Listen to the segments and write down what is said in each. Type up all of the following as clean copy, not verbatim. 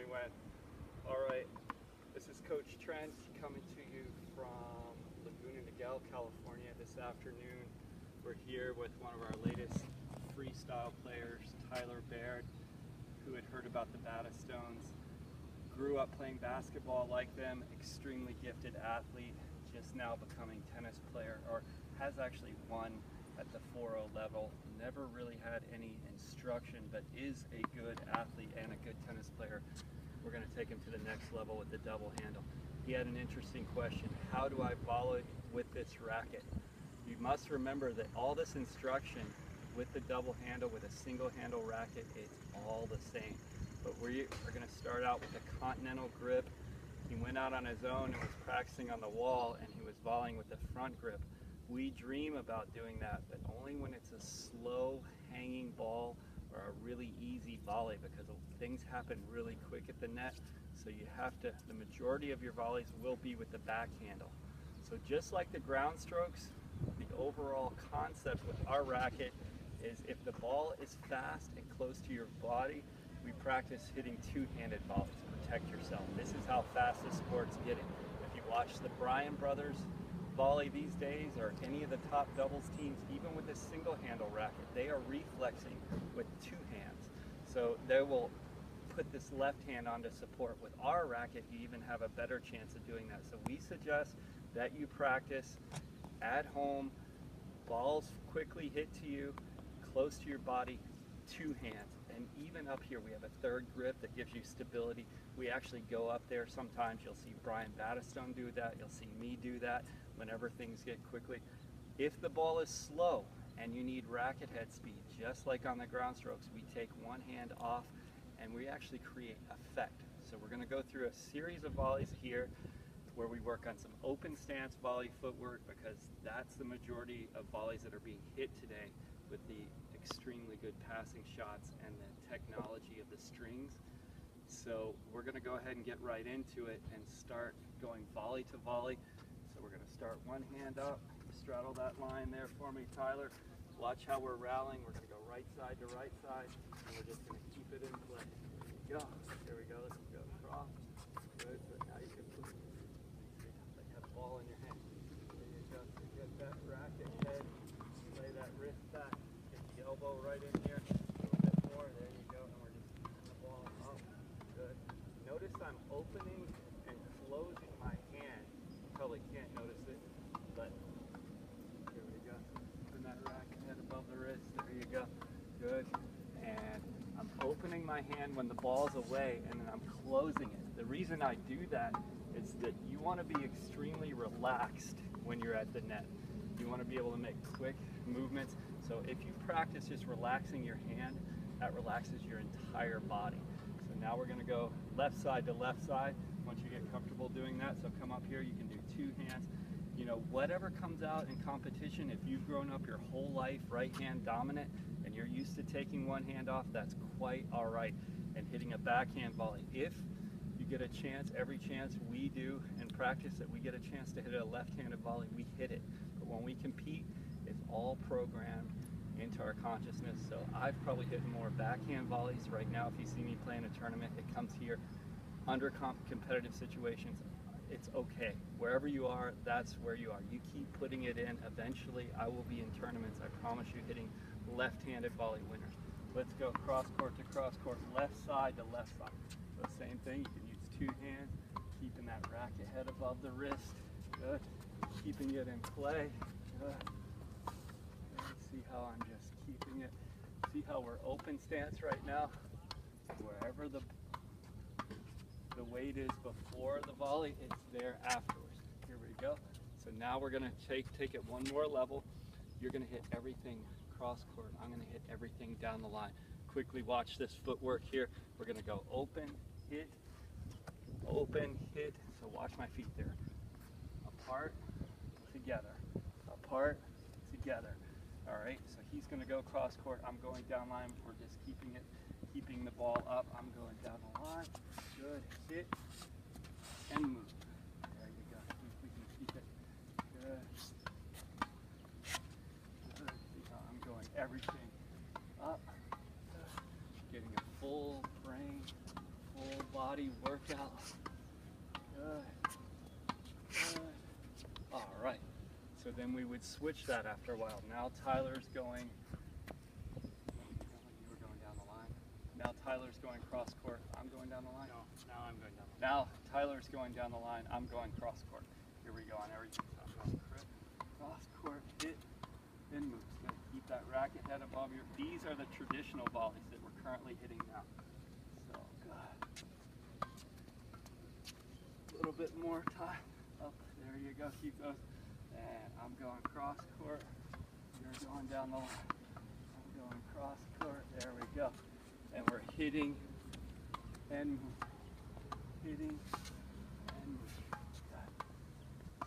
went. All right, this is Coach Trent coming to you from Laguna Niguel, California this afternoon. We're here with one of our latest freestyle players, Tyler Baird, who had heard about the Battastones, grew up playing basketball like them, extremely gifted athlete, just now becoming tennis player, or has actually won at the 4.0 level, never really had any instruction, but is a good athlete and a good tennis player. We're going to take him to the next level with the double handle. He had an interesting question: how do I volley with this racket? You must remember that all this instruction with the double handle, with a single handle racket, it's all the same. But we are going to start out with a continental grip. He went out on his own and was practicing on the wall, and he was volleying with the front grip. We dream about doing that, but only when it's a slow hanging ball or a really easy volley, because things happen really quick at the net. So you have to, the majority of your volleys will be with the back handle. So just like the ground strokes, the overall concept with our racket is if the ball is fast and close to your body, we practice hitting two-handed volleys to protect yourself. This is how fast this sport's getting. If you watch the Bryan brothers volley these days, or any of the top doubles teams, even with a single handle racket, they are reflexing with two hands. So they will put this left hand onto support. With our racket, you even have a better chance of doing that. So we suggest that you practice at home, balls quickly hit to you, close to your body, two hands. And even up here, we have a third grip that gives you stability. We actually go up there. Sometimes you'll see Brian Battistone do that. You'll see me do that whenever things get quickly. If the ball is slow and you need racket head speed, just like on the ground strokes, we take one hand off and we actually create effect. So we're going to go through a series of volleys here where we work on some open stance volley footwork, because that's the majority of volleys that are being hit today, with the extremely good passing shots and the technology of the strings. So we're going to go ahead and get right into it and start going volley to volley. So we're going to start one hand up, straddle that line there for me, Tyler. Watch how we're rallying. We're going to go right side to right side, and we're just going to keep it in play. There we go. There we go. Let's go across. Good. So now you can put, like, have a ball in your hand. There you go. So get that racket head. Lay that wrist back. Get the elbow right in here. A little bit more. There you go. And we're just keeping the ball up. Good. Notice I'm opening and closing my hand. You probably can't notice it, but here we go. Putting that racket head above the wrist. There you go. Good. And I'm opening my hand when the ball's away, and then I'm closing it. The reason I do that is that you want to be extremely relaxed when you're at the net. You want to be able to make quick movements. So if you practice just relaxing your hand, that relaxes your entire body. So now we're going to go left side to left side once you get comfortable doing that. So come up here, you can do two hands. You know, whatever comes out in competition, if you've grown up your whole life right hand dominant and you're used to taking one hand off, that's quite all right. And hitting a backhand volley, if you get a chance, every chance we do in practice that we get a chance to hit a left-handed volley, we hit it. But when we compete, it's all programmed into our consciousness. So I've probably hit more backhand volleys. Right now, if you see me playing a tournament, it comes here under competitive situations. It's okay. Wherever you are, that's where you are. You keep putting it in. Eventually, I will be in tournaments, I promise you, hitting left-handed volley winners. Let's go cross court to cross court, left side to left side. So same thing, you can use two hands, keeping that racket head above the wrist. Good. Keeping it in play. Good. See how I'm just keeping it. See how we're open stance right now. Wherever the weight is before the volley, it's there afterwards. Here we go. So now we're going to take it one more level. You're going to hit everything cross court. I'm going to hit everything down the line. Quickly watch this footwork here. We're going to go open, hit, open, hit. So watch my feet there. Apart, together. Apart, together. All right, so he's going to go cross court. I'm going down line. We're just keeping the ball up. I'm going down the line. Good. Hit and move. There you go. We can keep it. Good. Good. See how I'm going everything up. Getting a full brain, full body. body workout. Good. Good. All right. So then we would switch that after a while. Now Tyler's going, you were going down the line. Now Tyler's going cross court. I'm going down the line. No, now I'm going down the line. Now Tyler's going down the line. I'm going cross court. Here we go on everything. Cross court, hit, then moves. Good. Keep that racket head above your. These are the traditional volleys that we're currently hitting now. So good. A little bit more time. Up. There you go. Keep those. And I'm going cross court. You're going down the line. I'm going cross court. There we go. And we're hitting and move. Hitting and move. Good.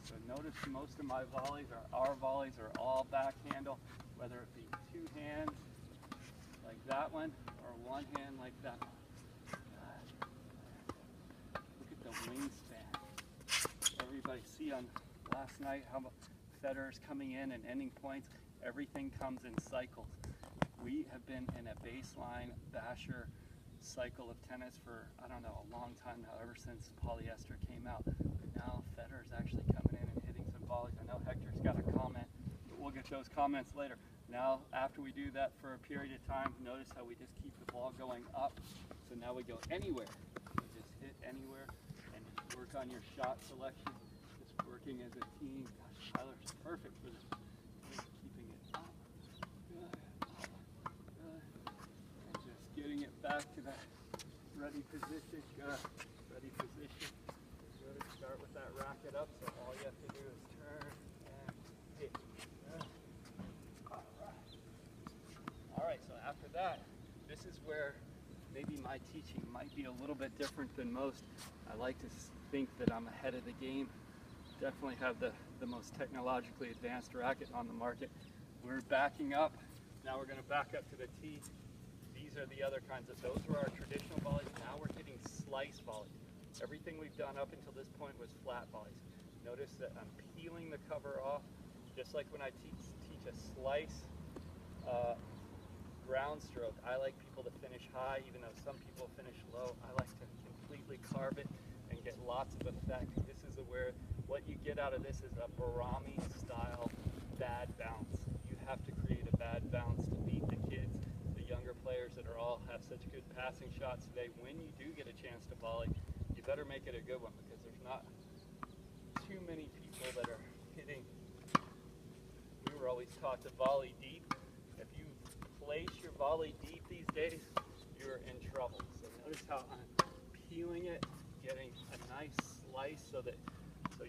So notice most of my volleys our volleys are all back handle, whether it be two hands like that one or one hand like that one. Look at the wingspan. Everybody see on last night how Federer's coming in and ending points. Everything comes in cycles. We have been in a baseline basher cycle of tennis for, I don't know, a long time now, ever since polyester came out. But now Federer's actually coming in and hitting some volleys. I know Hector's got a comment, but we'll get those comments later. Now, after we do that for a period of time, notice how we just keep the ball going up. So now we go anywhere. We just hit anywhere and just work on your shot selection. Just working as a team. Gosh, Tyler's perfect for this. Keeping it up. Good. Good. And just getting it back to that ready position. Good. Ready position. Good. Start with that racket up, so all you have to do is turn and hit. Good. All right, so after that, this is where maybe my teaching might be a little bit different than most. I like to think that I'm ahead of the game. Definitely have the most technologically advanced racket on the market. We're backing up. Now we're going to back up to the tee. These are the other kinds of, those were our traditional volleys. Now we're hitting slice volleys. Everything we've done up until this point was flat volleys. Notice that I'm peeling the cover off, just like when I teach a slice ground stroke. I like people to finish high, even though some people finish low. I like to completely carve it and get lots of effect. This is where what you get out of this is a Barami style bad bounce. You have to create a bad bounce to beat the kids, the younger players that are all have such good passing shots today. When you do get a chance to volley, you better make it a good one, because there's not too many people that are hitting. We were always taught to volley deep. If you place your volley deep these days, you're in trouble. So notice how I'm peeling it, getting a nice slice so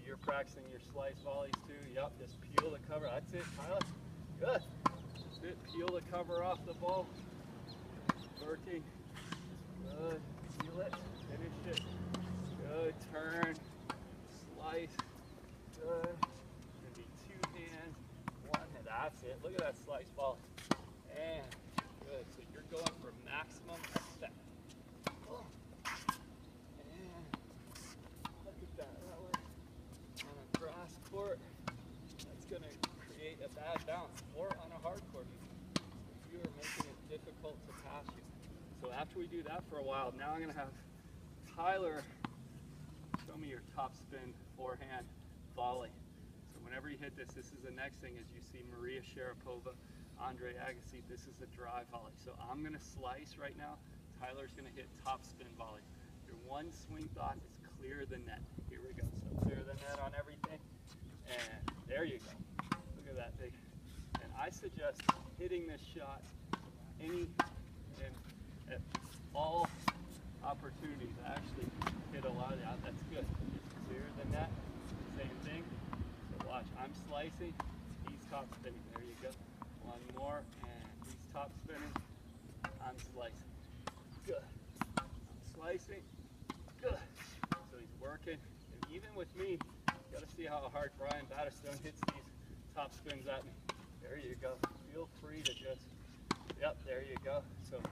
you're practicing your slice volleys too. Yep, just peel the cover. That's it, Tyler. Good. That's it. Peel the cover off the ball. Working. Good. Peel it. Finish it. Good. Turn. Slice. Good. Gonna be two hands. One hand. That's it. Look at that slice volley. And good. So you're going for maximum effect. Oh. And look at that. That way. On a cross court, that's going to create a bad bounce. Or on a hard court, if you are making it difficult to pass you. So after we do that for a while, now I'm going to have Tyler show me your top spin forehand volley. So whenever you hit this, this is the next thing. As you see Maria Sharapova, Andre Agassi, this is a drive volley. So I'm going to slice right now. Tyler's going to hit top spin volley. Your one swing thought is clear the net. Here we go. So clear the net on everything. And there you go. Look at that big. And I suggest hitting this shot at all opportunities. I actually hit a lot of that. That's good. Just clear the net. Same thing. So watch. I'm slicing. He's top spinning. There you go. One more. And he's top spinning. I'm slicing. Good. I'm slicing. Good. So he's working. And even with me, you got to see how hard Brian Battistone hits these top spins at me. There you go. Feel free to just, yep, there you go. So